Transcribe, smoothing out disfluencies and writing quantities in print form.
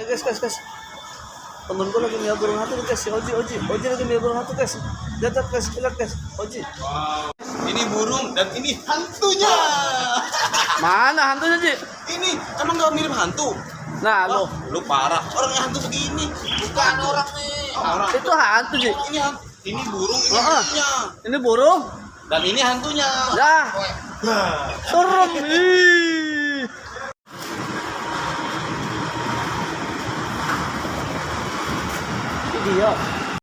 guys. Temenku lagi melihat burung hantu guys. Oji lagi melihat burung hantu guys. Lihat guys. Oji. Ini burung dan ini hantunya. Mana hantunya, Ji? Ini emang gak mirip hantu? Nah, Wah, lu parah. Orang yang hantu segini. Bukan orang nih. Orang. itu hantu, Ji. Ini hantu. Ini burung, ini Heeh. hantunya. Ini burung. Dan ini hantunya. Dah. Serem. Ih. Ini dia.